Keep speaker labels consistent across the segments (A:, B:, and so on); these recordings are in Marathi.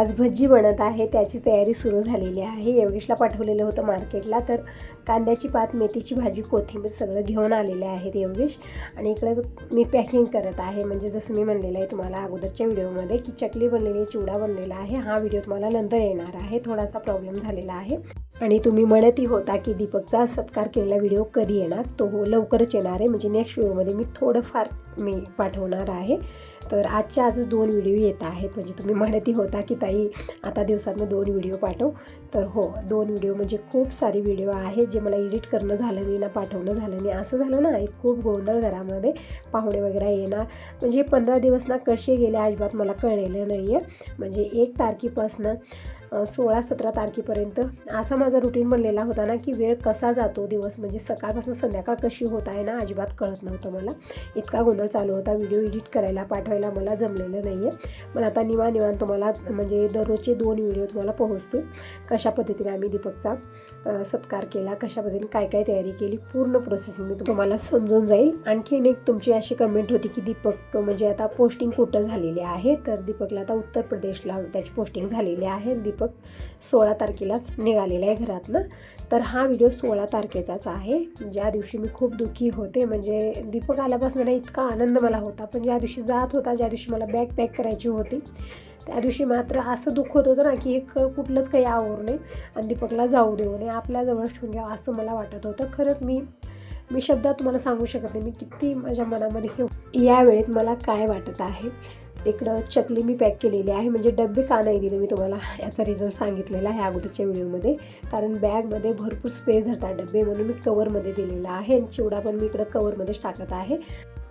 A: आज भजी बनत आहे, त्याची तयारी सुरू झालेली आहे. योगेशला पाठवलेलं होतं मार्केटला, तर कांद्याची पात, मेथीची भाजी, कोथिंबीर सगळं घेऊन आलेले आहेत योगेश. आणि इकडे मी पॅकिंग करत आहे. म्हणजे जसं मी म्हणलेलं आहे तुम्हाला अगोदरच्या व्हिडिओमध्ये की चकली बनलेली, चिवडा बनलेला आहे. हा व्हिडिओ तुम्हाला नंतर येणार आहे, थोडासा प्रॉब्लेम झालेला आहे. आणि तुम्ही म्हणतही होता की दीपकचा सत्कार केलेला व्हिडिओ कधी येणार, तो लवकरच येणार आहे. म्हणजे नेक्स्ट व्हिडिओमध्ये मी थोडंफार मी पाठवणार आहे. तर आजच्या आजच 2 व्हिडिओ येत आहेत. म्हणजे तुम्ही म्हणतही होता की ताई आता दिवसातनं 2 व्हिडिओ पाठव. तर हो, 2 व्हिडिओ म्हणजे खूप सारे व्हिडिओ आहेत जे मला एडिट करणं झालं नाही ना, पाठवणं झालं नाही. असं झालं ना, एक खूप गोंधळ घरामध्ये, पाहुणे वगैरे येणार. म्हणजे 15 दिवस ना कसे गेले अजिबात मला कळलेलं नाही आहे. म्हणजे 1 तारखेपासून 16-17 तारखेपर्यंत असा माझा रुटीन बनलेला होता ना की वेळ कसा जातो, दिवस म्हणजे सकाळपासून संध्याकाळ कशी होत आहे ना, अजिबात कळत नव्हतं मला. इतका गोंधळ चालू होता. व्हिडिओ एडिट करायला, पाठवायला मला जमलेलं नाही आहे. पण आता निवांत तुम्हाला म्हणजे दररोजचे 2 व्हिडिओ तुम्हाला पोहोचतील. कशा पद्धतीने आम्ही दीपकचा सत्कार केला, कशा पद्धतीने काय काय तयारी केली, पूर्ण प्रोसेसिंग मी तुम्हाला समजून जाईल. आणखीन एक तुमची अशी कमेंट होती की दीपक म्हणजे आता पोस्टिंग कुठं झालेली आहे. तर दीपकला आता उत्तर प्रदेशला त्याची पोस्टिंग झालेली आहे. दीपक 16 तारखेलाच निघालेला आहे घरातनं. तर हा व्हिडिओ 16 तारखेचाच आहे, ज्या दिवशी मी खूप दुःखी होते. म्हणजे दीपक आल्यापासून ना इतका आनंद मला होता, पण ज्या दिवशी जात होता, ज्या दिवशी मला बॅग पॅक करायची होती, त्या दिवशी मात्र असं दुःख होत होतं ना की एक कुठलंच काही आवरू नये आणि दीपकला जाऊ देऊ नये, आपल्याजवळच ठेवून घ्यावं असं मला वाटत होतं. खरंच मी शब्दात तुम्हाला सांगू शकत नाही मी किती माझ्या मनामध्ये या वेळेत मला काय वाटत आहे. इकडं चकली मी पॅक केलेली आहे. म्हणजे डबे का नाही दिले मी तुम्हाला याचा रिझन सांगितलेला आहे अगोदरच्या व्हिडिओमध्ये, कारण बॅगमध्ये भरपूर स्पेस धरतात डबे, म्हणून मी कवरमध्ये दिलेला आहे. आणि चिवडा पण मी इकडं कवरमध्येच टाकत आहे.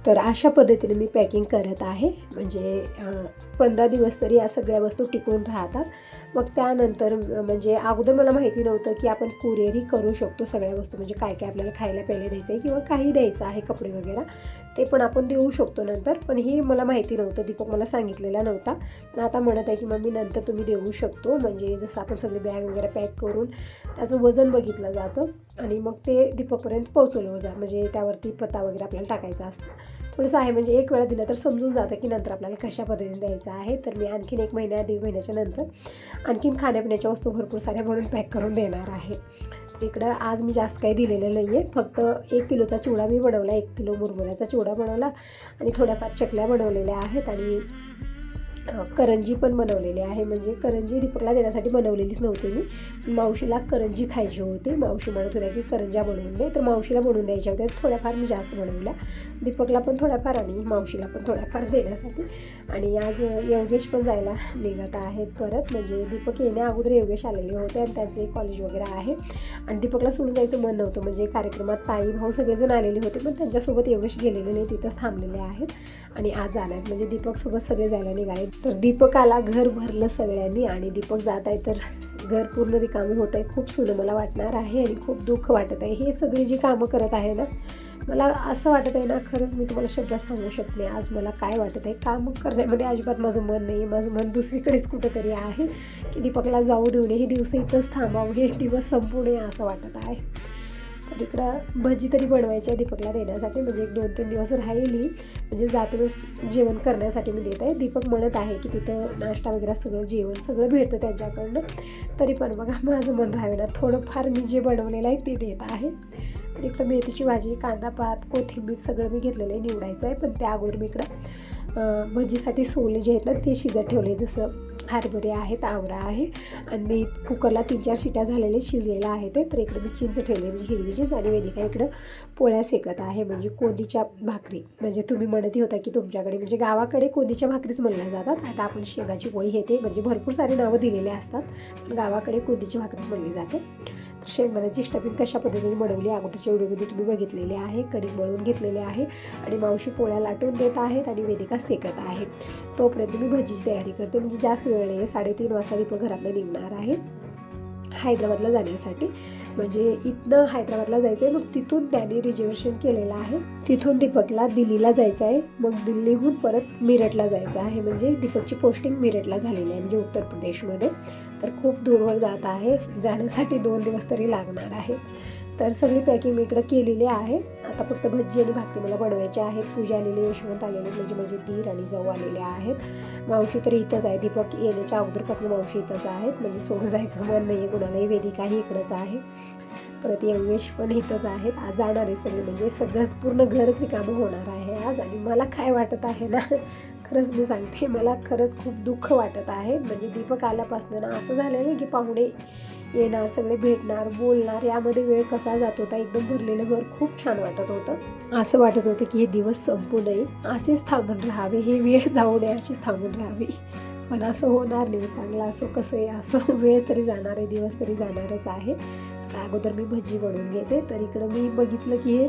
A: तर अशा पद्धतीने मी पॅकिंग करत आहे. म्हणजे 15 दिवस तरी या सगळ्या वस्तू टिकून राहतात. मग त्यानंतर म्हणजे अगोदर मला माहिती नव्हतं की आपण कुरिअरही करू शकतो सगळ्या वस्तू. म्हणजे काय काय आपल्याला खायला प्यायला द्यायचं आहे किंवा काही द्यायचं आहे, कपडे वगैरे, ते पण आपण देऊ शकतो नंतर. पण हे मला माहिती नव्हतं, दीपक मला सांगितलेला नव्हता. पण आता म्हणत आहे की मम्मी नंतर तुम्ही देऊ शकतो. म्हणजे जसं आपण सगळे बॅग वगैरे पॅक करून त्याचं वजन बघितलं जातं आणि मग ते दीपकपर्यंत पोहोचवलं जातं. म्हणजे त्यावरती पत्ता वगैरे आपल्याला टाकायचा असतं. थोडंसं आहे म्हणजे एक वेळा दिलं तर समजून जातं की नंतर आपल्याला कशा पद्धतीने द्यायचं आहे. तर मी आणखीन 1 महिन्या 1.5 महिन्याच्या नंतर आणखीन खाण्यापिण्याच्या वस्तू भरपूर साऱ्या म्हणून पॅक करून देणार आहे. तर इकडं आज मी जास्त काही दिलेलं नाही आहे. फक्त 1 किलोचा चिवडा मी बनवला, 1 किलो मुरमुऱ्याचा चिवडा बनवला आणि थोड्याफार चकल्या बनवलेल्या आहेत आणि करंजी पण बनवलेली आहे. म्हणजे करंजी दीपकला देण्यासाठी बनवलेलीच नव्हती मी, मावशीला करंजी खायची होती. मावशी म्हणत होत्या की करंज्या बनवून दे, तर मावशीला बनवून द्यायच्या होत्या. थोड्याफार मी जास्त बनवल्या, दीपकला पण थोड्याफार आणि मावशीला पण थोड्याफार देण्यासाठी. आणि आज योगेश पण जायला निघत आहेत परत. म्हणजे दीपक येण्या अगोदर योगेश आलेले होते आणि त्यांचे कॉलेज वगैरे आहे. आणि दीपकला सोडून जायचं मन नव्हतं. म्हणजे कार्यक्रमात ताई भाऊ सगळेजण आलेले होते, पण त्यांच्यासोबत योगेश गेलेले नाही, तिथंच थांबलेले आहेत. आणि आज आले आहेत म्हणजे दीपकसोबत सगळे जायला निघाले. तर दीपकाला घर भरलं सगळ्यांनी आणि दीपक जात आहे तर घर पूर्ण रिकामं होत आहे. खूप सुनं मला वाटणार आहे आणि खूप दुःख वाटत आहे. हे सगळी जी कामं करत आहे ना, मला असं वाटत आहे ना, खरंच मी तुम्हाला शब्दात सांगू शकते आज मला काय वाटत आहे. काम करण्यामध्ये अजिबात माझं मन नाही, माझं मन दुसरीकडेच कुठंतरी आहे की दीपकला जाऊ देऊ नये, हे दिवस इथंच थांबावं, हे दिवस संपू नये असं वाटत आहे. तर इकडं भजी तरी बनवायची आहे दीपकला देण्यासाठी. म्हणजे 1-2-3 दिवस राहिली, म्हणजे जातेवेळेस जेवण करण्यासाठी मी देत आहे. दीपक म्हणत आहे की तिथं नाश्ता वगैरे सगळं जेवण सगळं भेटतं त्यांच्याकडनं, तरी पण बघा माझं मन राहावे, थोडंफार मी जे बनवलेलं आहे ते देत आहे. तर इकडं मेथीची भाजी, कांदा पात, कोथिंबीर सगळं मी घेतलेलं आहे, निवडायचं आहे. पण त्या अगोदर मी इकडं भजीसाठी सोले जे आहेत ना ते शिजत ठेवले. जसं हरभरे आहेत, आवरा आहे आणि कुकरला 3-4 शिट्या झालेले शिजलेलं आहे ते. तर इकडे मी चिंच ठेवले, म्हणजे हिरवी चिंच, आणि वेदिका इकडं पोळ्या सेकत आहे. म्हणजे कोंदीच्या भाकरी. म्हणजे तुम्ही म्हणतही होता की तुमच्याकडे म्हणजे गावाकडे कोंदीच्या भाकरीच म्हणल्या जातात. आता आपण शेंगाची पोळी हे ते म्हणजे भरपूर सारी नावं दिलेली असतात, पण गावाकडे कोंदीची भाकरीच म्हणली जाते. शेंगदाण्याची स्टफिंग कशा पद्धतीने बनवली अगोदरच्या व्हिडिओमध्ये तुम्ही बघितलेले आहे. कणिक मळून घेतलेले आहे आणि मावशी पोळ्या लाटून देत आहेत आणि वेदिका सेकत आहे. तोपर्यंत मी भजीची तयारी करते. म्हणजे जास्त वेळ नाही, 3:30 वाजता दीपक घरातनं निघणार आहे हैदराबादला जाण्यासाठी. म्हणजे इथनं हैदराबादला जायचं आहे, मग तिथून त्याने रिझर्वेशन केलेलं आहे. तिथून दीपकला दिल्लीला जायचं आहे, मग दिल्लीहून परत मिरटला जायचं आहे. म्हणजे दीपकची पोस्टिंग मिरटला झालेली आहे, म्हणजे उत्तर प्रदेशमध्ये. तर खूप दूरवर जात आहे, जाण्यासाठी 2 दिवस तरी लागणार आहे. तर सगळी पॅकिंग मी इकडं केलेली आहे. आता फक्त भजी आणि भाकरी मला बनवायचे आहेत. पूजा आलेली, यशवंत आलेले, म्हणजे माझे दीर आणि जाऊ आलेले आहेत. मावशी तर इथंच आहे. दीपक येण्याच्या अगोदरपासून मावशी इथंच आहेत, म्हणजे सोडून जायचं मन नाही आहे कुणालाही. वेदिकाही इकडंच आहे. परत योगेश पण इथंच आहेत. आज जाणार आहे सगळे, म्हणजे सगळंच पूर्ण घरच रिकामं होणार आहे आज. आणि मला काय वाटत आहे ना, खरंच मी सांगते, मला खरंच खूप दुःख वाटत आहे. म्हणजे दीपक आल्यापासून ना असं झालं नाही की पाहुणे येणार, सगळे भेटणार, बोलणार, यामध्ये वेळ कसा जात होता. एकदम भरलेलं घर खूप छान वाटत होतं. असं वाटत होतं की हे दिवस संपू नये, असेच थांबून राहावे, हे वेळ जाऊ नये, अशीच थांबून राहावी. पण असं होणार नाही. चांगलं असो कसंही असो, वेळ तरी जाणार आहे, दिवस तरी जाणारच आहे. अगोदर मी भजी बनवून घेते. तर इकडं मी बघितलं की हे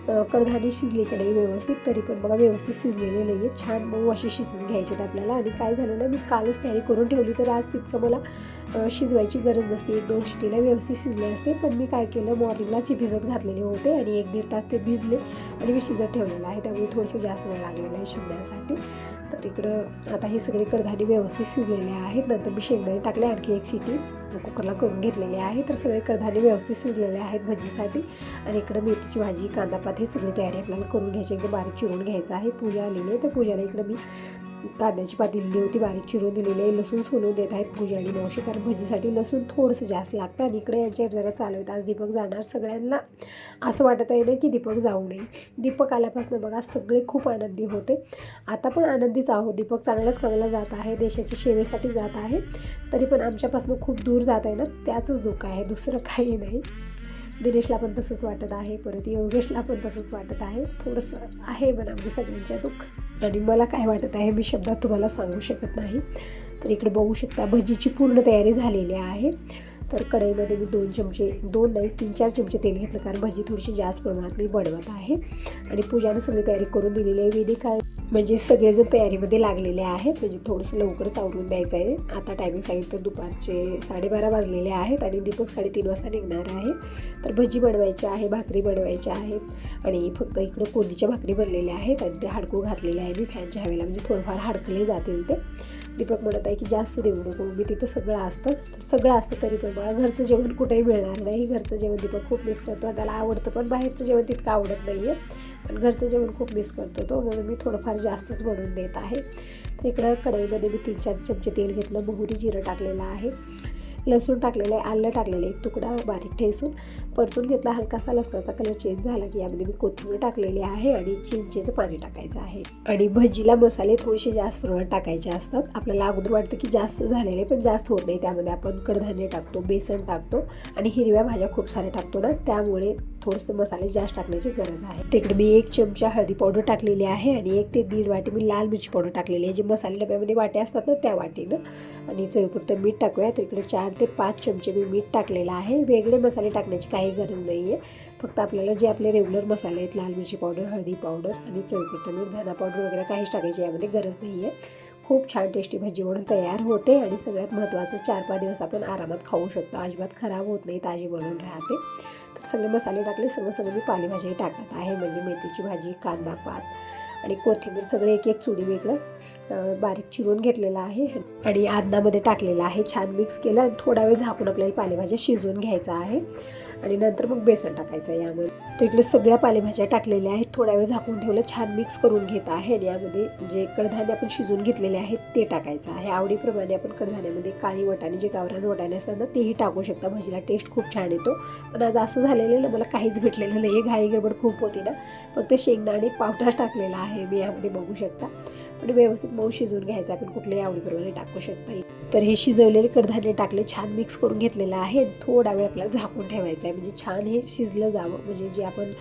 A: कडधान्य शिजले की नाही व्यवस्थित, तरी पण बघा व्यवस्थित शिजलेले नाही आहे. छान मऊ अशी शिजवून घ्यायचे आपल्याला. आणि काय झालं ना, मी कालच तयारी करून ठेवली, तर आज तितकं मला शिजवायची गरज नसते. 1-2 शिटीला व्यवस्थित शिजले असते. पण मी काय केलं, मॉर्निंगलाच भिजत घातलेले होते आणि 1-1.5 तास ते भिजले आणि मी शिजत ठेवलेलं आहे. त्यामुळे थोडंसं जास्त वेळ लागलेला आहे शिजण्यासाठी. तर इकडं आता हे सगळे कडधान्य व्यवस्थित शिजलेले आहेत. नंतर मी शेंगदाणे टाकले, आणखी 1 शिटी कुकरला करून घेतलेले आहे. तर सगळे कडधान्य व्यवस्थित शिजलेले आहेत भजीसाठी. आणि इकडं मेथीची भाजी, कांदापात, हे सगळी तयारी आपल्याला करून घ्यायची. एकदम बारीक चिरून घ्यायचं आहे. पूजा आलेली आहे, तर पूजाला इकडं मी कांद्याची पात दिलेली होती, बारीक चिरून दिलेली आहे. लसूण सोलून देत आहेत पूजा आणि मावशी, कारण भजीसाठी लसूण थोडंसं जास्त लागतं. आणि इकडे यांच्यावर जरा चालू आहेत. आज दीपक जाणार. सगळ्यांना असं वाटत आहे ना की दीपक जाऊ नये. दीपक आल्यापासून बघा सगळे खूप आनंदी होते. आता पण आनंदीच आहोत. दीपक चांगल्याच कामाला जात आहे, देशाच्या सेवेसाठी जात आहे. तरी पण आमच्यापासून खूप दूर जात आहे ना, त्याचंच दुःख आहे, दुसरं काही नाही. दिनेशला पण तसंच वाटत आहे. परत योगेशला पण तसंच वाटत आहे. थोडंसं आहे मनामध्ये सगळ्यांच्या दुःख. आणि मला काय वाटत आहे मी शब्दात तुम्हाला सांगू शकत नाही. तर इकडे बघू शकता भजीची पूर्ण तयारी झालेली आहे. तर कढईमध्ये मी 3-4 चमचे तेल घेतलं, कारण भजी थोडीशी जास्त प्रमाणात मी बनवत आहे. आणि पूजाने सगळी तयारी करून दिलेली आहे. वेदिका म्हणजे सगळेजण तयारीमध्ये लागलेले आहेत, म्हणजे थोडंसं लवकरच आवरून द्यायचं आहे. आता टायमिंग सांगितलं तर दुपारचे 12:30 वाजलेले आहेत आणि दीपक 3:30 वाजता निघणार आहे. तर भजी बनवायची आहे, भाकरी बनवायची आहेत. आणि फक्त इकडं कोंडीच्या भाकरी बनलेल्या आहेत आणि ते हाडकू घातलेले आहे मी फॅनच्या हवेला, म्हणजे थोडंफार हाडकले जातील ते. दीपक म्हणत आहे की जास्त देऊ नको, मी तिथं सगळं असतं. तर सगळं असतं तरी पण मला घरचं जेवण कुठेही मिळणार नाही. घरचं जेवण दीपक खूप मिस करतो. त्याला आवडतं, पण बाहेरचं जेवण तितकं आवडत नाही आहे. पण घरचं जेवण खूप मिस करतो तो, म्हणून मी थोडंफार जास्तच बनवून देत आहे. तर इकडं कढईमध्ये मी 3-4 चमचे तेल घेतलं, मोहरी, जिरं टाकलेलं आहे, लसूण टाकलेलं आहे, आलं टाकलेलं आहे, 1 तुकडा बारीक ठेचून परतून घेतला. हलकासा लसणाचा कलर चेंज झाला की यामध्ये मी कोथिंबीर टाकलेली आहे आणि चिंचेचं पाणी टाकायचं आहे. आणि भजीला मसाले थोडेसे जास्त प्रमाणात टाकायचे असतात. आपल्याला अगोदर वाटतं की जास्त झालेले, पण जास्त होत नाही. त्यामध्ये आपण कडधान्य टाकतो, बेसन टाकतो आणि हिरव्या भाज्या खूप साऱ्या टाकतो ना, त्यामुळे थोडंसं मसाले जास्त टाकण्याची गरज आहे. तिकडे मी 1 चमचा हळदी पावडर टाकलेली आहे आणि 1 ते 1.5 वाटी मी लाल मिरची पावडर टाकलेली आहे, जे मसाले डब्यामध्ये वाटे असतात ना त्या वाटीनं. आणि चवीपुरतं मीठ टाकूया. तर इकडे 4 ते 5 चमचे मी मीठ टाकलेलं आहे. वेगळे मसाले टाकण्याची काही गरज नाही आहे. फक्त आपल्याला जे आपले रेग्युलर मसाले आहेत, लाल मिरची पावडर, हळदी पावडर आणि चवीपुरतं मीठ, धना पावडर वगैरे काहीच टाकायची यामध्ये गरज नाही आहे. खूप छान टेस्टी भजी बनवून तयार होते. आणि सगळ्यात महत्त्वाचं 4-5 दिवस आपण आरामात खाऊ शकतो. अजिबात खराब होत नाही, ताजी बनवून राहते. तर सगळे मसाले टाकले. सगळं मी पालेभाजी टाकत आहे, म्हणजे मेथीची भाजी, कांदा पात आणि कोथिंबीर सगळे 1-1 चुडी वेगळं बारीक चिरून घेतलेलं आहे आणि आदनामध्ये टाकलेलं आहे. छान मिक्स केलं आणि थोडा वेळ झाकून आपल्याला पालेभाज्या शिजवून घ्यायचा आहे. आणि नंतर मग बेसन टाकायचं आहे यामध्ये. तर इकडे सगळ्या पालेभाज्या टाकलेल्या आहेत, थोडा वेळ झाकून ठेवलं, छान मिक्स करून घेत आहे. आणि यामध्ये जे कडधान्य आपण शिजवून घेतलेले आहेत ते टाकायचं आहे. आवडीप्रमाणे आपण कडधान्यामध्ये काळी वाटाणे, जे गावरान वाटाणे असतात ना, तेही टाकू शकता. भजीला टेस्ट खूप छान येतो. पण आज असं झालेलं ना, मला काहीच भेटलेलं नाही आहे, घाई गडबड खूप होती ना. फक्त शेंगदाणे पावडर टाकलेला आहे मी यामध्ये, बघू शकता. पण व्यवस्थित मऊ शिजवून घ्यायचं, आपण कुठल्याही आवडीप्रमाणे टाकू शकता. तर हे शिजवलेले कडधान्य टाकले, छान मिक्स करून घेतलेलं आहे. थोडा वेळ आपल्याला झाकून ठेवायचं आहे, म्हणजे छान हे शिजलं जावं. म्हणजे जे आपण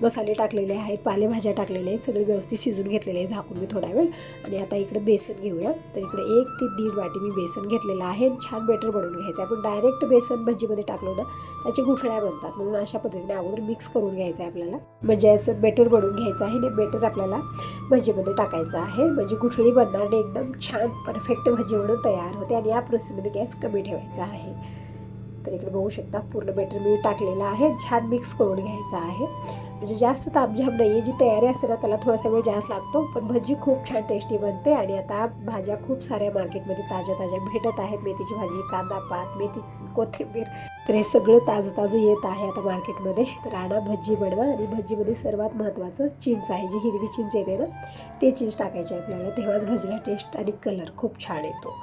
A: मसाले टाकलेले आहेत, पालेभाज्या टाकलेल्या आहेत, सगळे व्यवस्थित शिजून घेतलेले आहे झाकून मी थोडा वेळ. आणि आता इकडे बेसन घेऊया. तर इकडे 1 ते 1.5 वाटी मी बेसन घेतलेलं आहे. छान बेटर बनवून घ्यायचं. आपण डायरेक्ट बेसन भजीमध्ये टाकलं ना, त्याची गुठळ्या बनतात, म्हणून अशा पद्धतीने अगोदर मिक्स करून घ्यायचं आहे आपल्याला. म्हणजे याचं बेटर बनवून घ्यायचं आहे आणि बेटर आपल्याला भजीमध्ये टाकायचं आहे, म्हणजे गुठळी बनणार आणि एकदम छान परफेक्ट भजी बनवून तयार होते. आणि या प्रोसेसमध्ये गॅस कमी ठेवायचा आहे. तर इकडे बघू शकता पूर्ण बेटर मी टाकलेलं आहे, छान मिक्स करून घ्यायचं आहे. म्हणजे जास्त तामझाम नाही आहे, जी तयारी असते ना त्याला थोडासा वेळ जास्त लागतो, पण भजी खूप छान टेस्टी बनते. आणि आता भाज्या खूप साऱ्या मार्केटमध्ये ताज्या भेटत आहेत. मेथीची भाजी, कांदा पात, कोथिंबीर. तर हे सगळं ताजं येत आहे आता मार्केटमध्ये. तर आणा भजी बनवा. आणि भजीमध्ये सर्वात महत्त्वाचं चिंच आहे, जी हिरवी चिंच येते ना ते चिंच टाकायची आहे आपल्याला, तेव्हाच भजीला टेस्ट आणि कलर खूप छान येतो.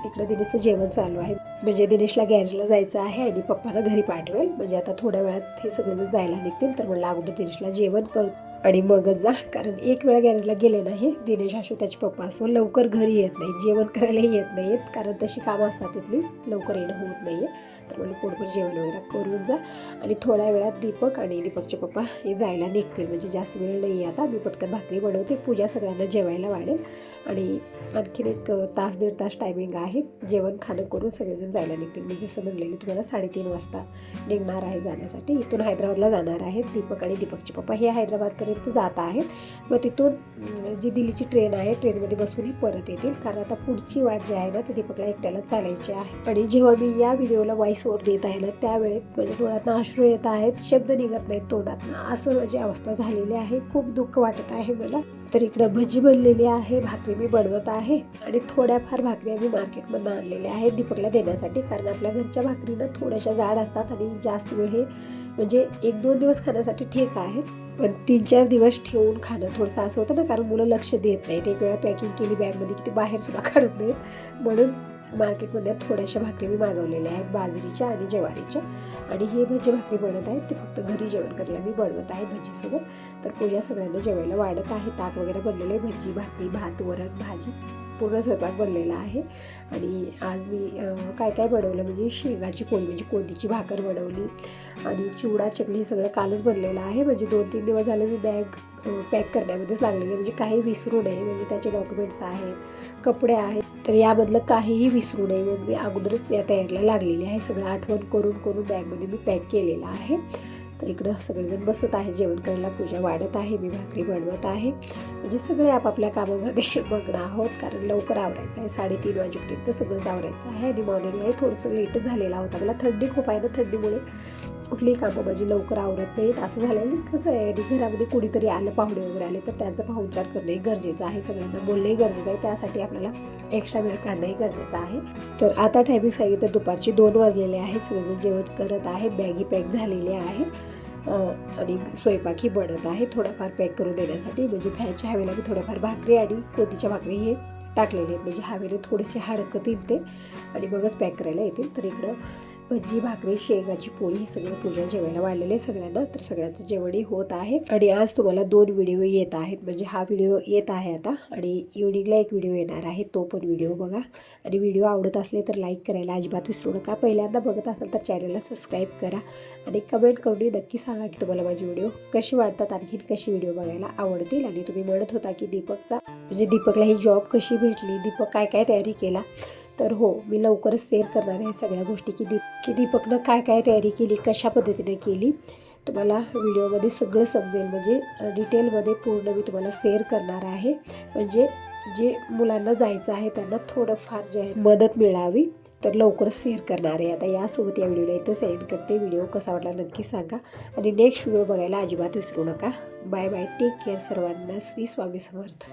A: इकडं दिनेशचं जेवण चालू आहे, म्हणजे दिनेशला गॅरेजला जायचं आहे आणि पप्पाला घरी पाठवेल. म्हणजे आता थोड्या वेळात हे सगळेजण जायला निघतील, तर म्हणलं अगोदर दिनेशला जेवण कर आणि मगच जा. कारण एक वेळा गॅरेजला गेले नाही दिनेश असो त्याचे पप्पा असो लवकर घरी येत नाही, जेवण करायलाही येत नाहीत, कारण तशी कामं असतात तिथली, लवकर येणं होत नाही आहे. तर म्हणजे पोटभर जेवण वगैरे करून जा. आणि थोड्या वेळात दीपक आणि दीपकचे पप्पा हे जायला निघतील, म्हणजे जास्त वेळ नाही आहे आता. मी पटकन भाकरी बनवते, पूजा सगळ्यांना जेवायला वाढेल आणि आणखीन एक तास 1.5 तास टायमिंग आहे. जेवण खाणं करून सगळेजण जायला निघतील. मी जसं म्हणलेलं तुम्हाला 3:30 वाजता निघणार आहे जाण्यासाठी. इथून हैदराबादला जाणार आहेत दीपक आणि दीपकचे पप्पा. हे हैदराबादपर्यंत जात आहेत. मग तिथून जी दिल्लीची ट्रेन आहे ट्रेनमध्ये बसूनही परत येतील, कारण आता पुढची वाट जी आहे ना ती दीपकला एकट्याला चालायची आहे. आणि जेव्हा मी या व्हिडिओला व्हॉइस ओव्हर देत आहे ना त्यावेळेत म्हणजे डोळ्यातनं अश्रू येत आहेत, शब्द निघत नाहीत तोंडातनं, असं माझी अवस्था झालेली आहे. खूप दुःख वाटत आहे मला. तर इकडं भजी बनलेली आहे, भाकरी मी बनवत आहे आणि थोड्याफार भाकरी आम्ही मार्केटमधून आणलेल्या आहेत दीपकला देण्यासाठी, कारण आपल्या घरच्या भाकरीनं थोड्याशा जाड असतात आणि जास्त वेळ हे म्हणजे 1-2 दिवस खाण्यासाठी ठीक आहेत, पण 3-4 दिवस ठेवून खाणं थोडंसं असं होतं ना, कारण मुलं लक्ष देत नाहीत. एक वेळा पॅकिंग केली बॅगमध्ये की ते बाहेरसुद्धा काढत नाहीत. म्हणून मार्केटमध्ये थोड्याशा भाकरी मी मागवलेल्या आहेत बाजरीच्या आणि ज्वारीच्या. आणि हे भजी भाकरी बनत आहेत, ते फक्त घरी जेवण करायला मी बनवत आहे भजीसोबत. तर पूजा सगळ्यांना जेवायला वाढत आहे. ताक वगैरे बनलेलं आहे, भजी भाकरी भात वरण भाजी पूर्ण स्वयंपाक बनलेला आहे. आणि आज मी काय काय बनवलं म्हणजे शेंगाची पोळी म्हणजे कोंदीची भाकर बनवली आणि चिवडा चकली हे सगळं कालच बनलेलं आहे. म्हणजे 2-3 दिवस झाले मी बॅग पॅक करण्यामध्येच लागलेले, म्हणजे काही विसरू नये, म्हणजे त्याचे डॉक्युमेंट्स आहेत, कपडे आहेत, तर यामधलं काहीही विसरू नये म्हणून मी अगोदरच या तयारीला लागलेली आहे. सगळं आठवण करून बॅगमध्ये मी पॅक केलेलं आहे. तर इकडं सगळेजण बसत आहे जेवण करायला, पूजा वाढत आहे, मी भाकरी बनवत आहे. म्हणजे सगळे आपापल्या कामामध्ये मग्न आहोत, कारण लवकर आवरायचं आहे. 3:30 वाजेपर्यंत सगळंच आवरायचं आहे. आणि मॉर्निंगलाही थोडंसं लेट झालेला होता. मला थंडी खूप आहे ना, थंडीमुळे कुठलीही कामं माझी लवकर आवरत नाहीत. असं झालं कसं आहे, आणि घरामध्ये कोणीतरी आलं, पाहुणे वगैरे आले, तर त्यांचा पाहुणचार करणंही गरजेचं आहे, सगळ्यांना बोलणंही गरजेचं आहे. त्यासाठी आपल्याला एक्स्ट्रा वेळ काढणंही गरजेचं आहे. तर आता टायमिंग सांगितलं तर दुपारचे 2 वाजलेले आहेत. सगळेजण जेवण करत आहे, बॅगी पॅक झालेले आहे आणि स्वयंपाकही बनत आहे थोडाफार पॅक करून देण्यासाठी. म्हणजे फॅनच्या हवेला मी थोड्याफार भाकरी आणि कोंदीच्या भाकरी हे टाकलेले आहेत, म्हणजे हवेने थोडेसे हडकतील ते आणि मगच पॅक करायला येतील. तर इकडं भजी भाकरी शेंगाची पोळी हे सगळं पूजा जेवायला वाढलेले सगळ्यांना. तर सगळ्यांचं जेवणही होत आहे. आणि आज तुम्हाला 2 व्हिडिओ येत आहेत, म्हणजे हा व्हिडिओ येत आहे आता आणि इव्हनिंगला एक व्हिडिओ येणार आहे, तो पण व्हिडिओ बघा. आणि व्हिडिओ आवडत असले तर लाईक करायला अजिबात विसरू नका. पहिल्यांदा बघत असाल तर चॅनलला सबस्क्राईब करा आणि कमेंट करून नक्की सांगा की तुम्हाला माझे व्हिडिओ कसे वाटतात, आणखीन कशी व्हिडिओ बघायला आवडतील. आणि तुम्ही म्हणत होता की दीपकला ही जॉब कशी भेटली, दीपक काय काय तयारी केला, तर हो, मी लवकरच शेअर करणार आहे सगळ्या गोष्टी की दीपकनं काय काय तयारी केली, कशा पद्धतीने केली. तुम्हाला व्हिडिओमध्ये सगळं समजेल, म्हणजे डिटेलमध्ये पूर्ण मी तुम्हाला शेअर करणार आहे, म्हणजे जे मुलांना जायचं आहे त्यांना थोडंफार जे आहे मदत मिळावी. तर लवकरच शेअर करणार आहे. आता यासोबत या व्हिडिओला इथं सेंड करते. व्हिडिओ कसा वाटला नक्की सांगा आणि नेक्स्ट व्हिडिओ बघायला अजिबात विसरू नका. बाय बाय, टेक केअर सर्वांना. श्री स्वामी समर्थ.